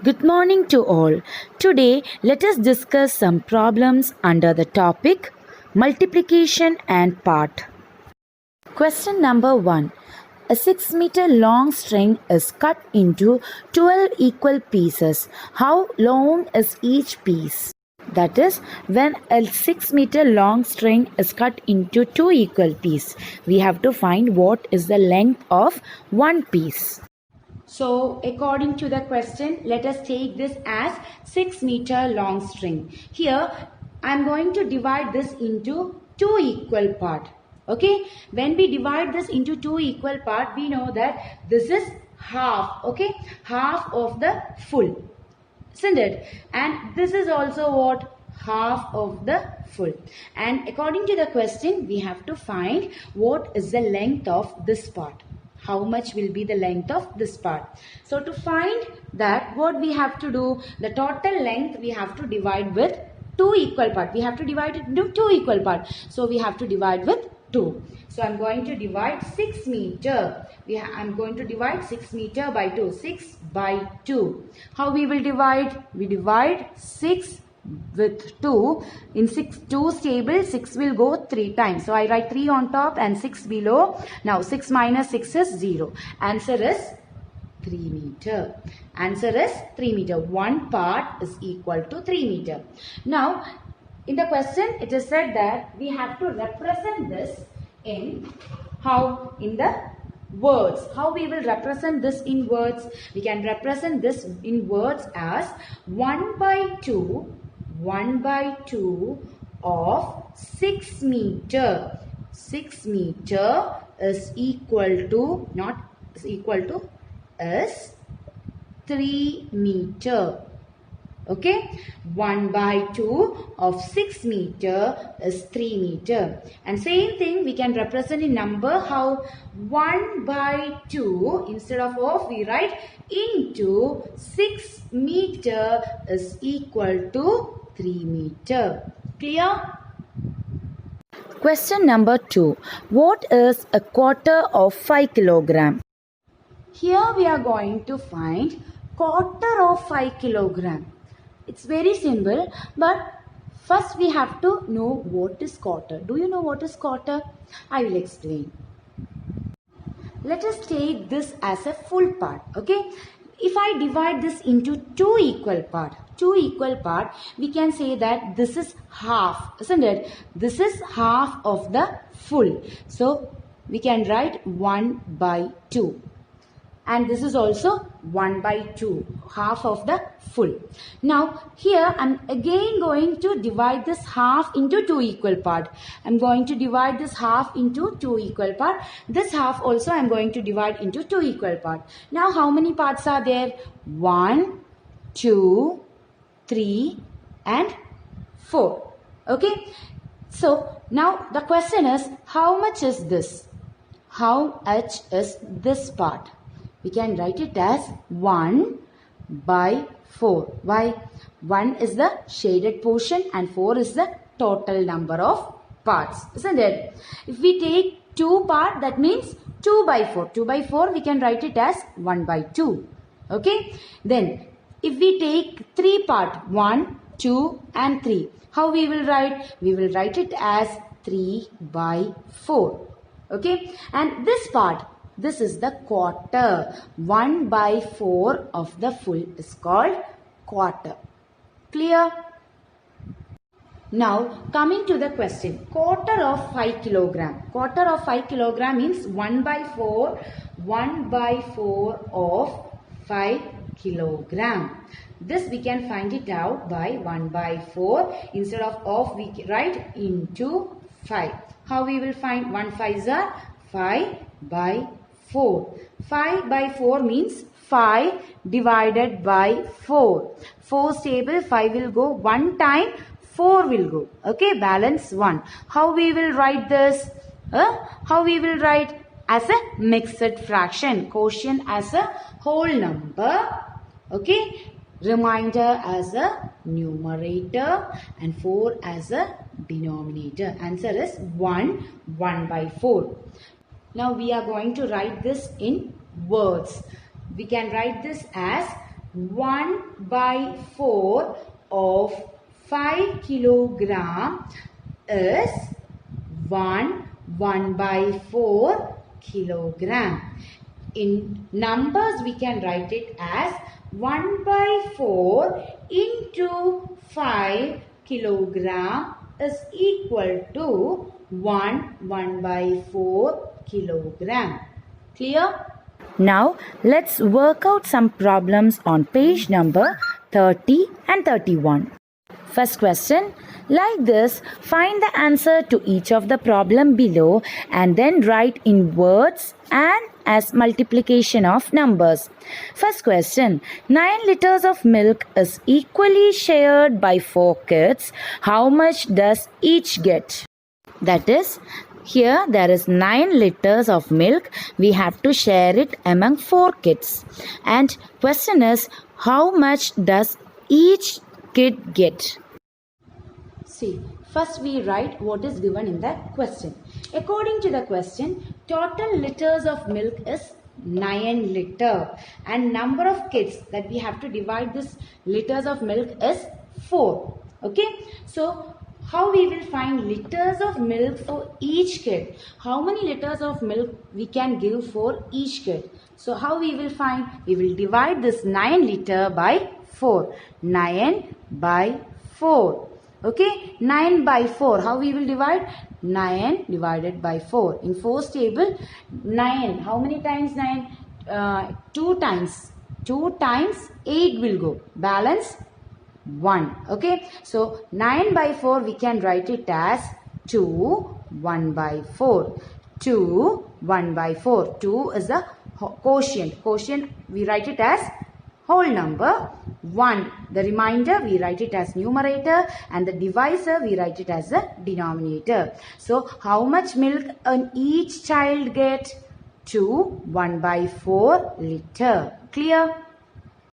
Good morning to all. Today, let us discuss some problems under the topic multiplication and part. Question number 1. A 6-meter long string is cut into 12 equal pieces. How long is each piece? That is, when a 6-meter long string is cut into 2 equal pieces, we have to find what is the length of one piece. So according to the question, let us take this as 6-meter long string. Here I am going to divide this into 2 equal parts. Okay, when we divide this into 2 equal parts, we know that this is half. Okay, half of the full, isn't it? And this is also what? Half of the full. And according to the question, we have to find what is the length of this part. How much will be the length of this part? So to find that, what we have to do, the total length we have to divide with 2 equal parts. We have to divide it into 2 equal parts. So we have to divide with 2. So I am going to divide 6 meter. I am going to divide 6 meter by 2. 6 by 2. How we will divide? We divide 6 with 2. In 2's table, 6 will go 3 times. So I write 3 on top and 6 below. Now 6 minus 6 is 0. Answer is 3 meter. Answer is 3 meter. One part is equal to 3 meter. Now in the question it is said that we have to represent this in how? In the words. How we will represent this in words? We can represent this in words as 1 by 2 of 6 meter. 6 meter is equal to, not is equal to, is 3 meter. Okay, 1 by 2 of 6 meter is 3 meter. And same thing we can represent in number. How? 1 by 2, instead of we write into 6 meter is equal to 3 meter. Clear? Question number 2. What is a quarter of 5 kilogram? Here we are going to find quarter of 5 kilogram. It's very simple, but first we have to know what is quarter. Do you know what is quarter? I will explain. Let us take this as a full part. Okay, if I divide this into 2 equal parts, we can say that this is half, isn't it? This is half of the full. So we can write 1 by 2. And this is also 1 by 2, half of the full. Now here I am again going to divide this half into 2 equal parts. I am going to divide this half into 2 equal parts. This half also I am going to divide into 2 equal parts. Now how many parts are there? 1, 2, 3 and 4. Okay. So now the question is, how much is this? How much is this part? We can write it as 1 by 4. Why? 1 is the shaded portion and 4 is the total number of parts, isn't it? If we take 2 part, that means 2 by 4. 2 by 4 we can write it as 1 by 2. Okay. Then if we take 3 part, 1, 2 and 3. How we will write? We will write it as 3 by 4. Okay. And this part, this is the quarter. 1 by 4 of the full is called quarter. Clear? Now coming to the question. Quarter of 5 kilogram. Quarter of 5 kilogram means 1 by 4. 1 by 4 of 5 kilogram. This we can find it out by 1 by 4. Instead of we write into 5. How we will find? 1 5s are 5 by 4. 5 by 4 means 5 divided by 4. 4's table, 5 will go 1 time, 4 will go. Okay, balance 1. How we will write this? How we will write? As a mixed fraction. Quotient as a whole number. Okay, remainder as a numerator and 4 as a denominator. Answer is 1 by 4. Now we are going to write this in words. We can write this as 1 by 4 of 5 kilogram is 1 by 4 kilogram. In numbers we can write it as 1 by 4 into 5 kilogram is equal to 1 by 4 kilogram. Clear? Now let's work out some problems on page number 30 and 31. First question, like this, find the answer to each of the problem below and then write in words and as multiplication of numbers. First question, 9 liters of milk is equally shared by 4 kids. How much does each get? That is, here there is 9 liters of milk. We have to share it among 4 kids. And question is, how much does each kid get? See, first we write what is given in the question. According to the question, total liters of milk is 9 liter and number of kids that we have to divide this liters of milk is 4. Okay, so how we will find liters of milk for each kid? How many liters of milk we can give for each kid? So how we will find? We will divide this 9 liter by 4. 9 by 4. Okay, 9 by 4. How we will divide? 9 divided by 4. In 4's table, 9. How many times 9? 2 times. 2 times 8 will go. Balance 1. Okay, so 9 by 4 we can write it as 2 1 by 4. 2 1 by 4. 2 is a quotient. Quotient we write it as whole number. 1, the remainder we write it as numerator and the divisor we write it as a denominator. So how much milk each child get? 2 1 by 4 liter. Clear?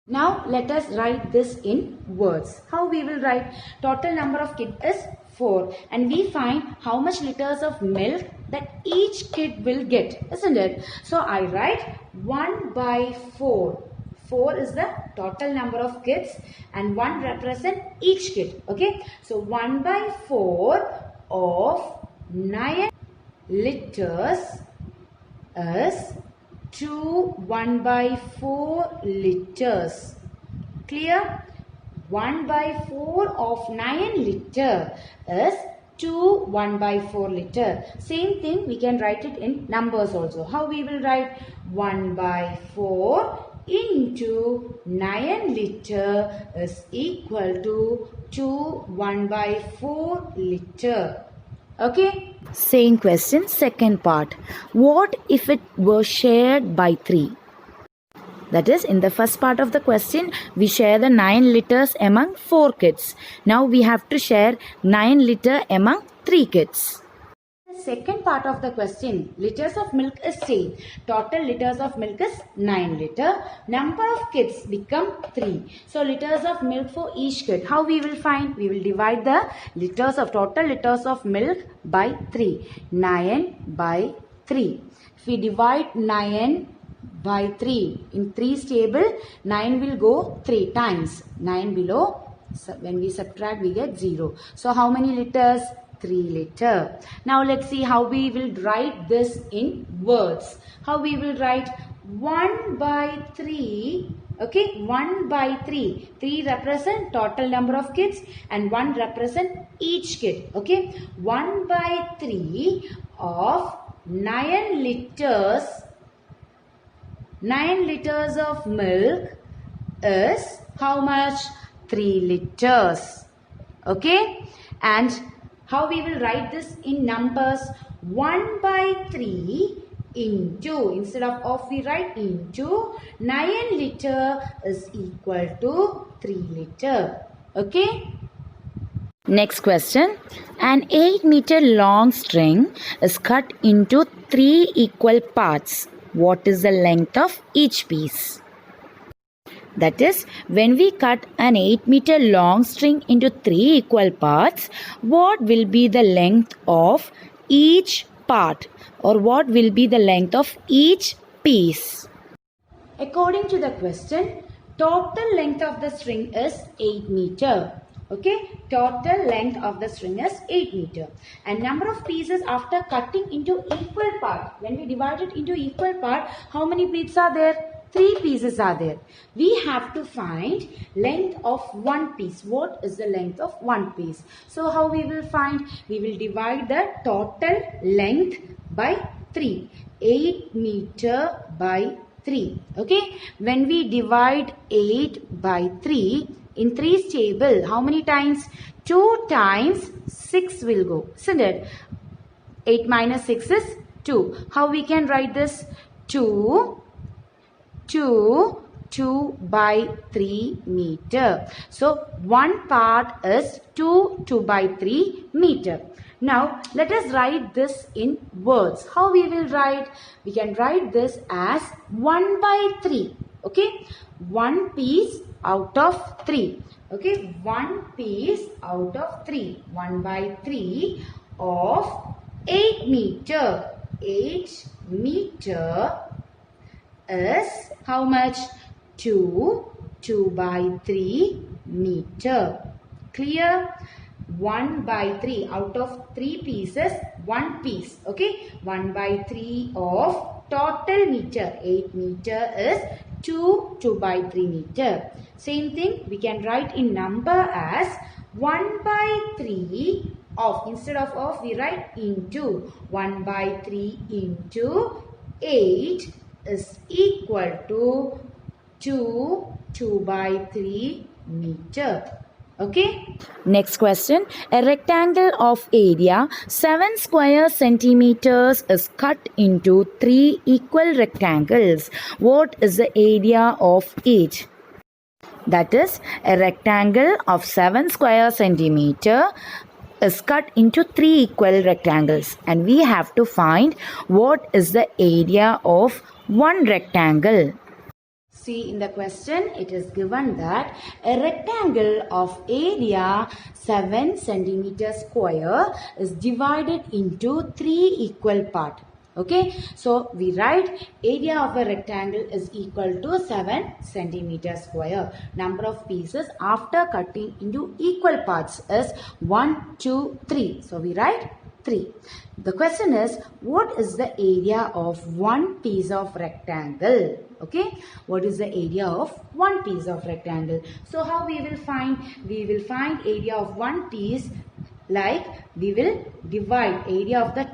Now let us write this in words. How we will write? Total number of kids is 4 and we find how much liters of milk that each kid will get, isn't it? So I write 1 by 4. 4 is the total number of kids and 1 represent each kid. Okay, so 1 by 4 of 9 liters is 2 1 by 4 liters. Clear? 1 by 4 of 9 liter is 2 1 by 4 liter. Same thing we can write it in numbers also. How we will write? 1 by 4 into 9 liter is equal to 2 1 by 4 liter. Okay. Same question, second part. What if it were shared by 3? That is, in the first part of the question, we share the 9 liters among 4 kids. Now we have to share 9 liter among 3 kids. Second part of the question, liters of milk is same. Total liters of milk is 9 liter. Number of kids become 3. So liters of milk for each kid. How we will find? We will divide the total liters of milk by 3. 9 by 3. If we divide 9 by 3, in 3's table, 9 will go 3 times. 9 below, when we subtract we get 0. So how many liters? 3 liter. Now let's see how we will write this in words. How we will write? 1 by 3. Okay, 1 by 3. 3 represent total number of kids and 1 represent each kid. Okay, 1 by 3 of 9 liters. 9 liters of milk is how much? 3 liters. Okay, and how we will write this in numbers? 1 by 3 into, instead of we write into, 9 liter is equal to 3 liter. Okay. Next question. An 8-meter long string is cut into 3 equal parts. What is the length of each piece? That is, when we cut an 8-meter long string into 3 equal parts, what will be the length of each part, or what will be the length of each piece? According to the question, Total length of the string is 8 meter. Okay, total length of the string is 8 meter. And number of pieces after cutting into equal part. When we divide it into equal part, how many pieces are there? 3 pieces are there. We have to find length of one piece. What is the length of one piece? So how we will find? We will divide the total length by 3. 8 meter by 3. Okay, when we divide 8 by 3 in 3's table, how many times? 2 times 6 will go, isn't it? 8 minus 6 is 2. How we can write this? 2 by 3 meter. So one part is 2 by 3 meter. Now let us write this in words. How we will write? We can write this as 1 by 3. Okay, one piece out of 3. Okay, one piece out of 3. 1 by 3 of 8 meter. 8 meter is how much? 2 by 3 meter. Clear? 1 by 3 out of 3 pieces, 1 piece. Okay, 1 by 3 of total meter. 8 meter is 2 by 3 meter. Same thing we can write in number as 1 by 3 of, instead of we write into. 1 by 3 into 8 is equal to 2 by 3 meter. Okay. Next question. A rectangle of area 7 square centimeters is cut into 3 equal rectangles. What is the area of each? That is, a rectangle of 7 square centimeter is cut into 3 equal rectangles, and we have to find what is the area of one rectangle. See, in the question it is given that a rectangle of area 7 centimeter square is divided into 3 equal parts. Okay, so we write area of a rectangle is equal to 7 centimeter square. Number of pieces after cutting into equal parts is 1, 2, 3. So we write 3. The question is, what is the area of one piece of rectangle? Okay, what is the area of one piece of rectangle? So how we will find? We will find area of one piece, like we will divide area of the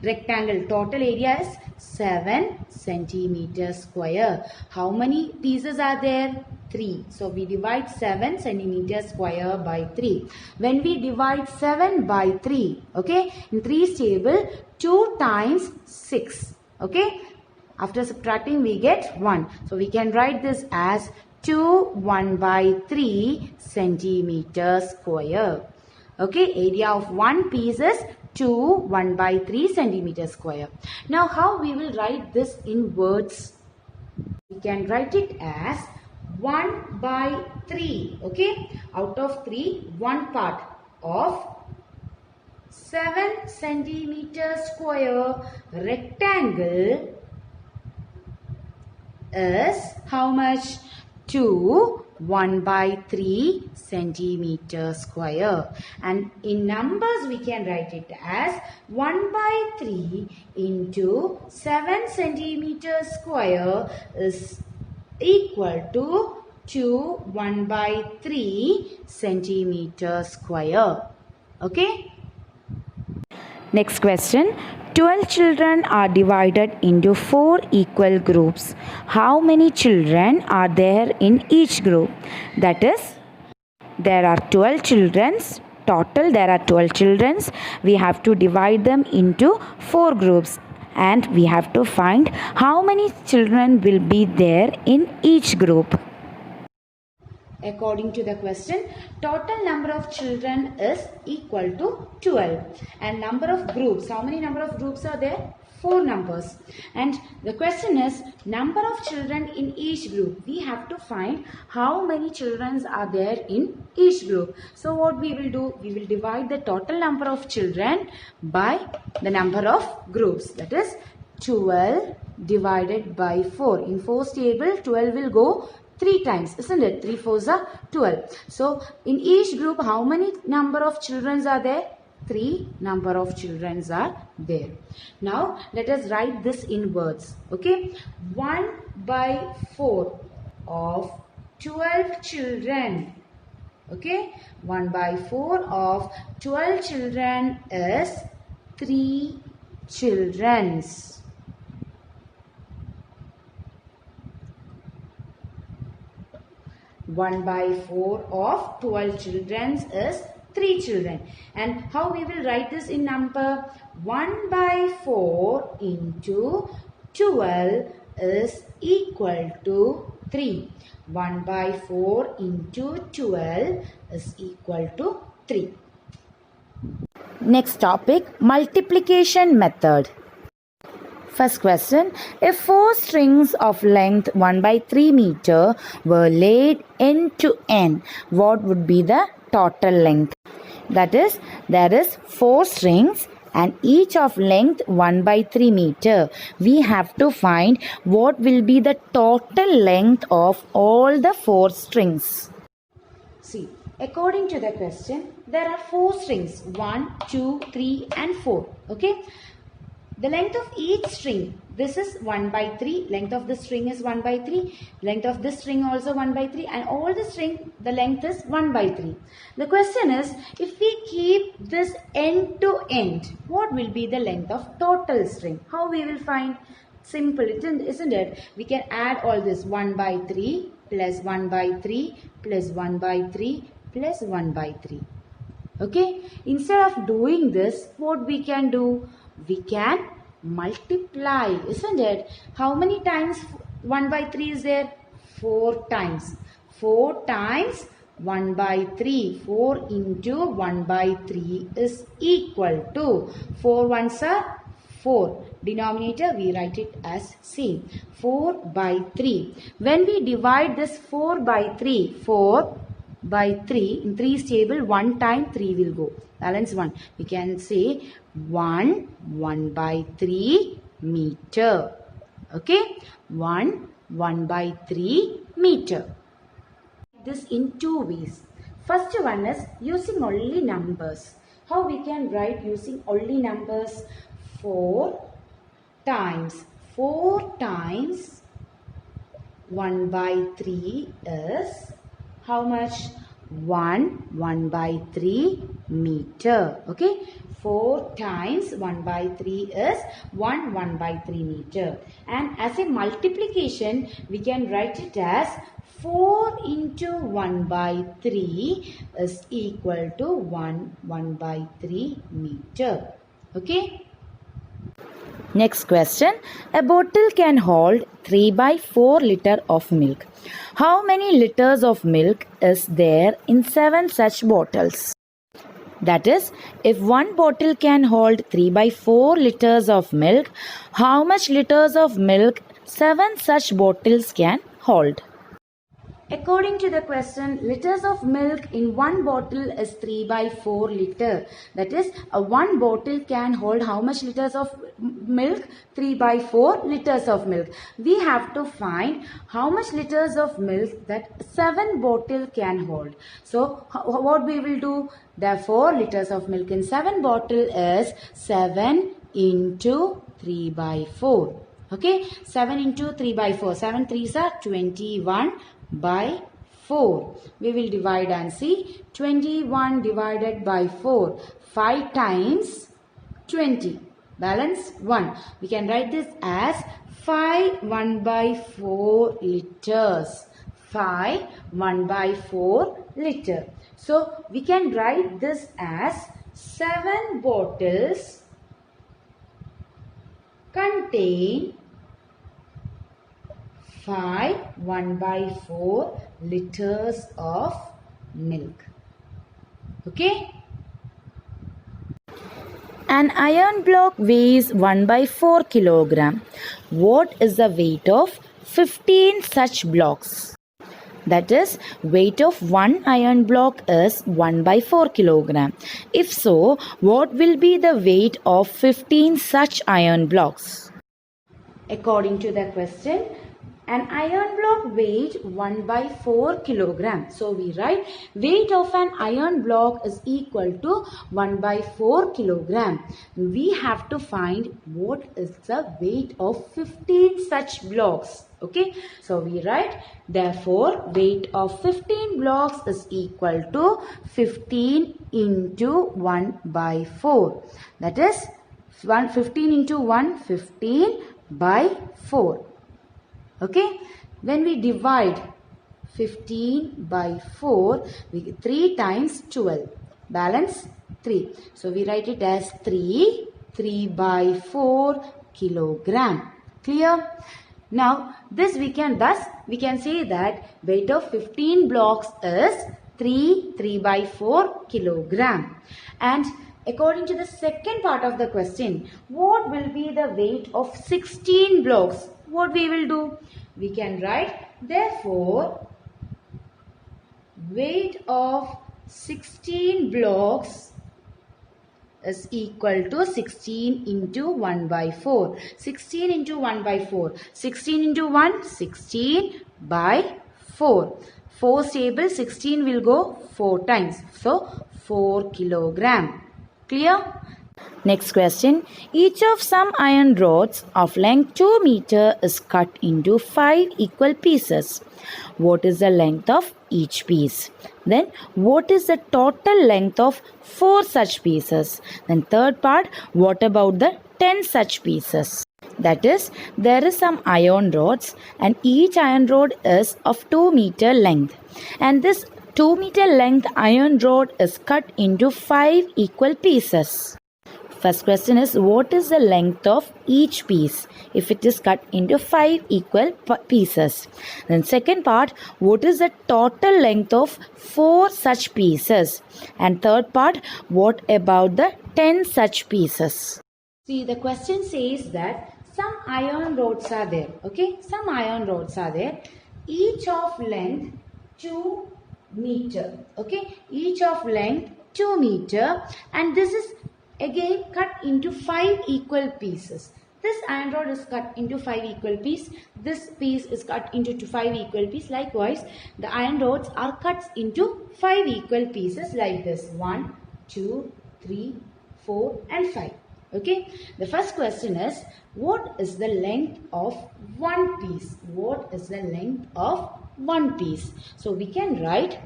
rectangle. Total area is 7 centimeter square. How many pieces are there? 3. So we divide 7 centimeter square by 3. When we divide 7 by 3, okay, in 3's table, 2 times 6. Okay, after subtracting we get 1. So we can write this as 1 by 3 centimeter square. Okay, area of one piece is 1 by 3 centimeter square. Now how we will write this in words? We can write it as 1 by 3. Okay, out of 3, one part of 7 centimeter square rectangle is how much? 1 by 3 centimeter square. And in numbers we can write it as 1 by 3 into 7 centimeter square is equal to 1 by 3 centimeter square. Okay. Next question. 12 children are divided into 4 equal groups. How many children are there in each group? That is, there are 12 children. Total there are 12 children. We have to divide them into 4 groups, and we have to find how many children will be there in each group. According to the question, total number of children is equal to 12. And number of groups, how many number of groups are there? 4 numbers. And the question is, number of children in each group. We have to find how many children are there in each group. So what we will do? We will divide the total number of children by the number of groups. That is 12 divided by 4. In 4's table, 12 will go 3 times, isn't it? 3 fours are 12. So in each group, how many number of children are there? 3 number of children are there. Now let us write this in words. Okay, 1 by 4 of 12 children. Okay, 1 by 4 of 12 children is 3 childrens. 1 by 4 of 12 children is 3 children. And how we will write this in number? 1 by 4 into 12 is equal to 3. 1 by 4 into 12 is equal to 3. Next topic, multiplication method. First question, if 4 strings of length 1 by 3 meter were laid end to end, what would be the total length? That is, there is 4 strings and each of length 1 by 3 meter. We have to find what will be the total length of all the 4 strings. See, according to the question, there are 4 strings, 1, 2, 3 and 4. Okay. The length of each string, this is 1 by 3, length of this string is 1 by 3, length of this string also 1 by 3 and all the string, the length is 1 by 3. The question is, if we keep this end to end, what will be the length of total string? How we will find? Simple, isn't it? We can add all this 1 by 3 plus 1 by 3 plus 1 by 3 plus 1 by 3. Okay, instead of doing this, what we can do? We can multiply, isn't it? How many times 1 by 3 is there? 4 times. 4 times 1 by 3. 4 into 1 by 3 is equal to 4 ones are 4. Denominator we write it as same. 4 by 3. When we divide this 4 by 3, 4 by 3, in 3's table 1 time 3 will go. Balance 1. We can say 1 by 3 meter. Okay, 1 by 3 meter. This in 2 ways. First one is using only numbers. How we can write using only numbers? 4 times 1 by 3 is how much? 1 by 3 meter. Okay, 4 times 1 by 3 is 1 by 3 meter. And as a multiplication, we can write it as 4 into 1 by 3 is equal to 1 by 3 meter. Okay. Next question, a bottle can hold 3 by 4 liter of milk. How many liters of milk is there in 7 such bottles? That is, if one bottle can hold 3 by 4 liters of milk, how much liters of milk 7 such bottles can hold? According to the question, liters of milk in one bottle is 3 by 4 liter. That is, a one bottle can hold how much liters of milk? 3 by 4 liters of milk. We have to find how much liters of milk that 7 bottle can hold. So, what we will do? Therefore, liters of milk in 7 bottle is 7 into 3 by 4. Okay, 7 into 3 by 4. 7 3s are 21 by 4. We will divide and see. 21 divided by 4. 5 times 20. Balance 1. We can write this as 5 1 by 4 liters. 5 1 by 4 liter. So, we can write this as 7 bottles contain 5 1 by 4 liters of milk. Okay. An iron block weighs 1 by 4 kilogram. What is the weight of 15 such blocks? That is, weight of one iron block is 1 by 4 kilogram. If so, what will be the weight of 15 such iron blocks? According to the question, An iron block weight 1 by 4 kilogram. So we write weight of an iron block is equal to 1 by 4 kilogram. We have to find what is the weight of 15 such blocks. Okay, so we write therefore weight of 15 blocks is equal to 15 into 1 by 4. That is 15 into 1, 15 by 4. Okay, when we divide 15 by 4, we get 3 times 12, balance 3. So we write it as 3 by 4 kilogram. Clear? Now this we can say that weight of 15 blocks is 3 by 4 kilogram. And according to the second part of the question, what will be the weight of 16 blocks? What we will do? We can write therefore weight of 16 blocks is equal to 16 into 1 by 4. 16 into 1 by 4. 16 into 1, 16 by 4. 4 stable, 16 will go 4 times. So 4 kilogram. Clear? Next question. Each of some iron rods of length 2 meter is cut into 5 equal pieces. What is the length of each piece? Then what is the total length of 4 such pieces? Then third part, what about the 10 such pieces? That is, there is some iron rods and each iron rod is of 2 meter length. And this 2 meter length iron rod is cut into 5 equal pieces. First question is, what is the length of each piece if it is cut into 5 equal pieces? Then second part, what is the total length of 4 such pieces? And third part, what about the 10 such pieces? See, the question says that some iron rods are there. Okay, some iron rods are there. Each of length 2 meter. Okay, each of length 2 meter, and this is again cut into 5 equal pieces. This iron rod is cut into 5 equal pieces. This piece is cut into 5 equal pieces. Likewise, the iron rods are cut into 5 equal pieces like this. 1, 2, 3, 4 and 5. Okay. The first question is, what is the length of one piece? What is the length of one piece? So we can write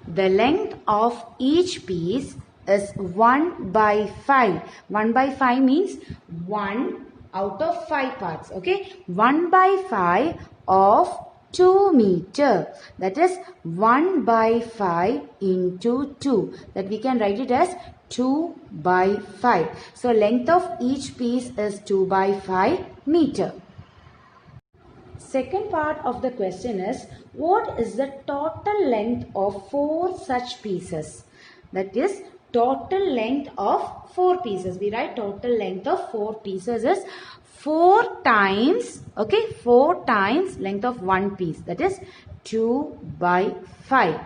the length of each piece is 1 by 5. 1 by 5 means 1 out of 5 parts. Okay. 1 by 5 of 2 meter. That is 1 by 5 into 2. That we can write it as 2 by 5. So length of each piece is 2 by 5 meter. Second part of the question is, what is the total length of 4 such pieces? That is total length of 4 pieces. We write total length of 4 pieces is 4 times, okay, 4 times length of one piece. That is 2 by 5.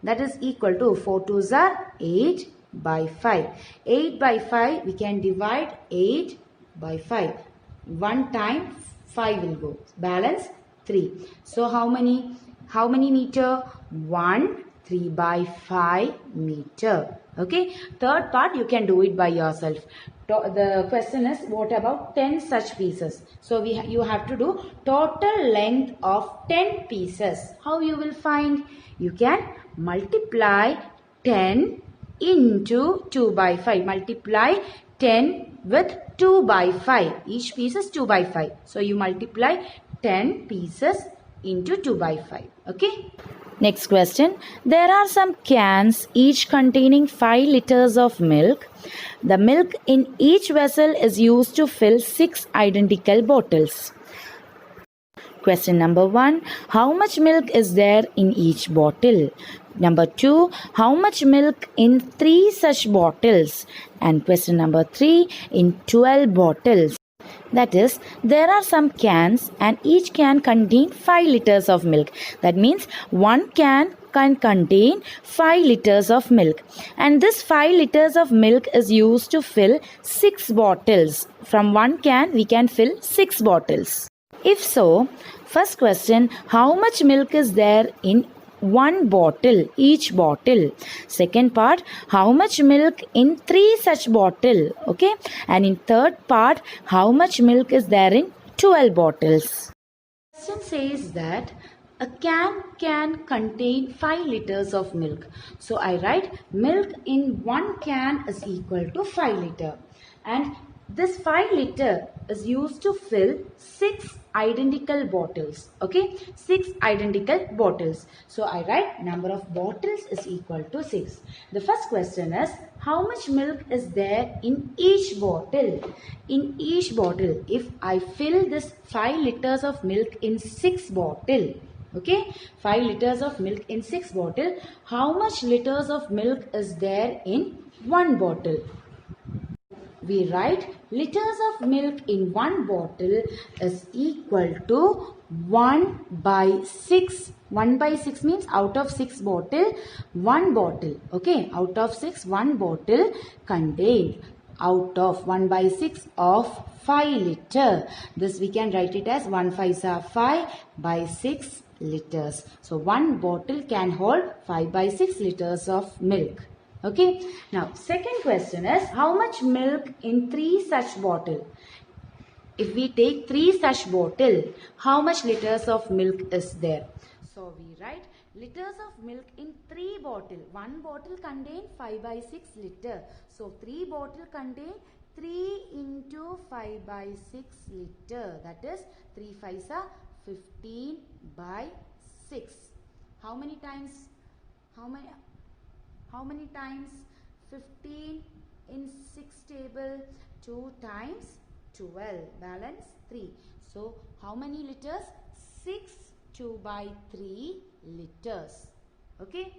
That is equal to 4 2s are 8 by 5. 8 by 5, we can divide 8 by 5. 1 time 5 will go. Balance 3. So how many meter? 1, 3 by 5 meter. Okay. Third part, you can do it by yourself. The question is, what about 10 such pieces? So you have to do total length of 10 pieces. How you will find? You can multiply 10 into 2 by 5. Multiply 10 with 2 by 5. Each piece is 2 by 5. So you multiply 10 pieces into 2 by 5. Okay. Next question. There are some cans each containing 5 liters of milk. The milk in each vessel is used to fill 6 identical bottles. Question number 1. How much milk is there in each bottle? Number 2. How much milk in 3 such bottles? And question number 3. In 12 bottles. That is, there are some cans and each can contain 5 liters of milk. That means one can contain 5 liters of milk. And this 5 liters of milk is used to fill 6 bottles. From one can, we can fill 6 bottles. If so, First question, how much milk is there in one bottle, each bottle? Second part, how much milk in 3 such bottle? Okay. And in third part, how much milk is there in 12 bottles? Question says that a can contain 5 liters of milk. So I write milk in one can is equal to 5 liter. And this 5 liter is used to fill 6 identical bottles. Okay, 6 identical bottles. So I write number of bottles is equal to 6. The first question is how much milk is there in each bottle? In each bottle, if I fill this 5 liters of milk in 6 bottle, okay, 5 liters of milk in 6 bottle, how much liters of milk is there in one bottle? We write liters of milk in one bottle is equal to 1 by 6. 1 by 6 means out of 6 bottle, 1 bottle. Okay, out of 6, 1 bottle contained out of 1 by 6 of 5 liter. This we can write it as 1 5s are 5 by 6 liters. So 1 bottle can hold 5 by 6 liters of milk. Okay. Now, second question is how much milk in 3 such bottle? If we take 3 such bottle, how much liters of milk is there? So, we write liters of milk in 3 bottle. 1 bottle contain 5 by 6 liter. So, 3 bottle contain 3 into 5 by 6 liter. That is 3 5s are 15 by 6. How many times? How many times? 15 in 6 table, 2 times 12, balance 3. So, how many liters? 6 2 by 3 liters. Okay.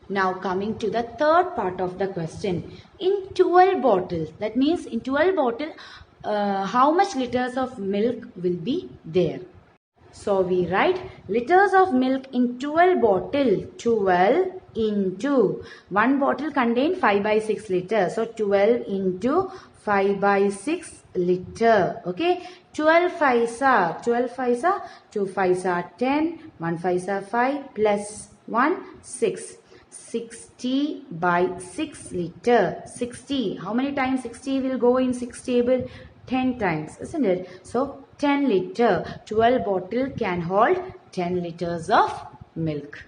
Now coming to the third part of the question. In 12 bottles, that means in 12 bottles, how much liters of milk will be there? So we write liters of milk in 12 bottle, 12 into 1 bottle contain 5 by 6 liter. So 12 into 5 by 6 liter. Okay. 12 5s are 2 5s are 10, 1 5s are 5 plus 1 6. 60 by 6 liter. 60. How many times 60 will go in 6 table? 10 times, isn't it? So 10 liter. 12 bottle can hold 10 liters of milk.